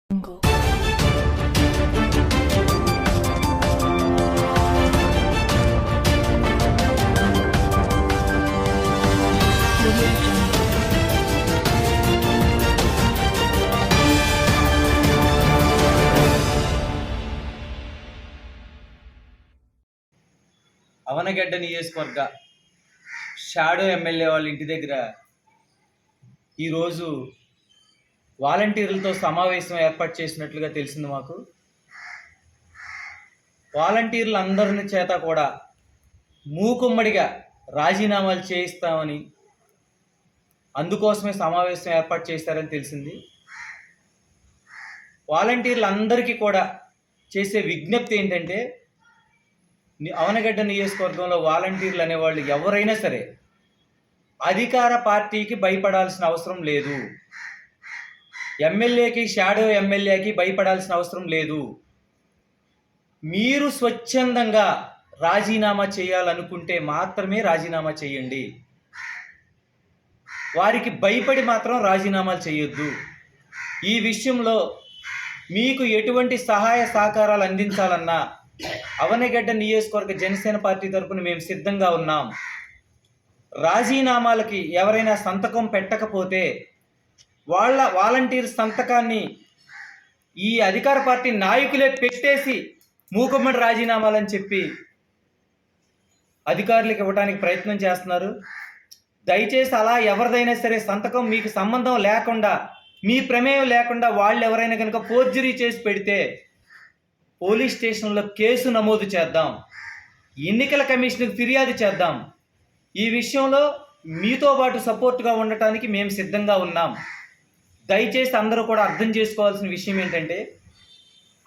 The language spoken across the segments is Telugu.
Jungle. Audio Jungle. అవనగడ్డ నియోజకవర్గ షాడో ఎమ్మెల్యే వాళ్ళ ఇంటి దగ్గర ఈరోజు వాలంటీర్లతో సమావేశం ఏర్పాటు చేసినట్లుగా తెలిసింది మాకు. వాలంటీర్లు అందరిని చేత కూడా మూకుమ్మడిగా రాజీనామాలు చేయిస్తామని, అందుకోసమే సమావేశం ఏర్పాటు చేశారని తెలిసింది. వాలంటీర్లందరికీ కూడా చేసే విజ్ఞప్తి ఏంటంటే, అవనగడ్డ నియోజకవర్గంలో వాలంటీర్లు అనేవాళ్ళు ఎవరైనా సరే అధికార పార్టీకి భయపడాల్సిన అవసరం లేదు. ఎమ్మెల్యేకి, షాడో ఎమ్మెల్యేకి భయపడాల్సిన అవసరం లేదు. మీరు స్వచ్ఛందంగా రాజీనామా చేయాలనుకుంటే మాత్రమే రాజీనామా చేయండి. వారికి భయపడి మాత్రం రాజీనామాలు చేయొద్దు. ఈ విషయంలో మీకు ఎటువంటి సహాయ సహకారాలు అందించాలన్నా అవనగడ్డ నియోజకవర్గ జనసేన పార్టీ తరపున మేము సిద్ధంగా ఉన్నాం. రాజీనామాలకి ఎవరైనా సంతకం పెట్టకపోతే వాళ్ళ వాలంటీర్ సంతకాన్ని ఈ అధికార పార్టీ నాయకులే పెట్టేసి మూకుమ్మడి రాజీనామాలని చెప్పి అధికారులకు ఇవ్వడానికి ప్రయత్నం చేస్తున్నారు. దయచేసి అలా ఎవరిదైనా సరే సంతకం మీకు సంబంధం లేకుండా, మీ ప్రమేయం లేకుండా వాళ్ళు ఎవరైనా కనుక ఫోర్జరీ చేసి పెడితే పోలీస్ స్టేషన్లో కేసు నమోదు చేద్దాం, ఎన్నికల కమిషన్కి ఫిర్యాదు చేద్దాం. ఈ విషయంలో మీతో పాటు సపోర్ట్గా ఉండటానికి మేము సిద్ధంగా ఉన్నాం. దయచేసి అందరూ కూడా అర్థం చేసుకోవాల్సిన విషయం ఏంటంటే,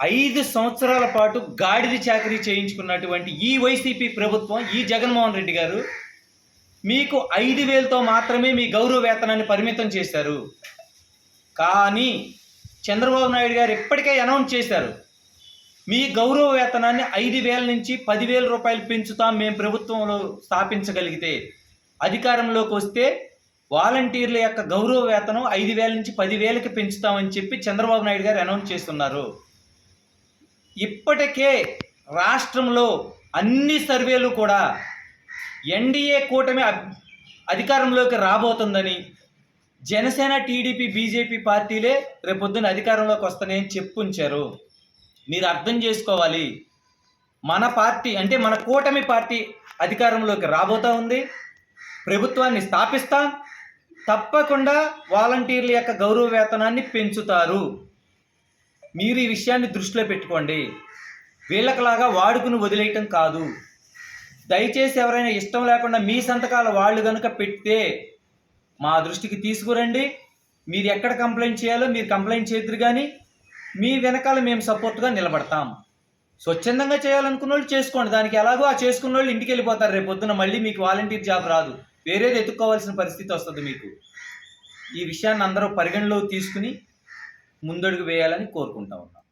5 సంవత్సరాల పాటు గాడిది చాకరీ చేయించుకున్నటువంటి ఈ వైసీపీ ప్రభుత్వం, ఈ జగన్మోహన్ రెడ్డి గారు మీకు 5,000తో మాత్రమే మీ గౌరవ వేతనాన్ని పరిమితం చేశారు. కానీ చంద్రబాబు నాయుడు గారు ఇప్పటికే అనౌన్స్ చేశారు, మీ గౌరవ వేతనాన్ని 5,000 నుంచి 10,000 రూపాయలు పెంచుతాం మేము ప్రభుత్వంలో స్థాపించగలిగితే. అధికారంలోకి వస్తే వాలంటీర్ల యొక్క గౌరవ వేతనం 5,000 నుంచి 10,000కి పెంచుతామని చెప్పి చంద్రబాబు నాయుడు గారు అనౌన్స్ చేస్తున్నారు. ఇప్పటికే రాష్ట్రంలో అన్ని సర్వేలు కూడా ఎన్డీఏ కూటమి అధికారంలోకి రాబోతుందని, జనసేన, టీడీపీ, బీజేపీ పార్టీలే రేపొద్దున అధికారంలోకి వస్తాయని చెప్పుంచారు. మీరు అర్థం చేసుకోవాలి, మన పార్టీ అంటే మన కూటమి పార్టీ అధికారంలోకి రాబోతూ ఉంది. ప్రభుత్వాన్ని స్థాపిస్తాం. తప్పకుండా వాలంటీర్ల యొక్క గౌరవ వేతనాన్ని పెంచుతారు. మీరు ఈ విషయాన్ని దృష్టిలో పెట్టుకోండి. వీళ్ళకలాగా వాడుకుని వదిలేయటం కాదు. దయచేసి ఎవరైనా ఇష్టం లేకుండా మీ సంతకాలు వాళ్ళు కనుక పెడితే మా దృష్టికి తీసుకురండి. మీరు ఎక్కడ కంప్లైంట్ చేయాలో మీరు కంప్లైంట్ చేద్దరు, కానీ మీ వెనకాల మేము సపోర్ట్గా నిలబడతాం. స్వచ్ఛందంగా చేయాలనుకున్న వాళ్ళు చేసుకోండి. దానికి ఎలాగో ఆ చేసుకున్న వాళ్ళు ఇంటికి వెళ్ళిపోతారు. రేపు పొద్దున మళ్ళీ మీకు వాలంటీర్ జాబ్ రాదు, వేరేది ఎత్తుక్కోవాల్సిన పరిస్థితి వస్తుంది మీకు. ఈ విషయాన్ని అందరూ పరిగణలోకి తీసుకుని ముందడుగు వేయాలని కోరుకుంటా ఉన్నాం.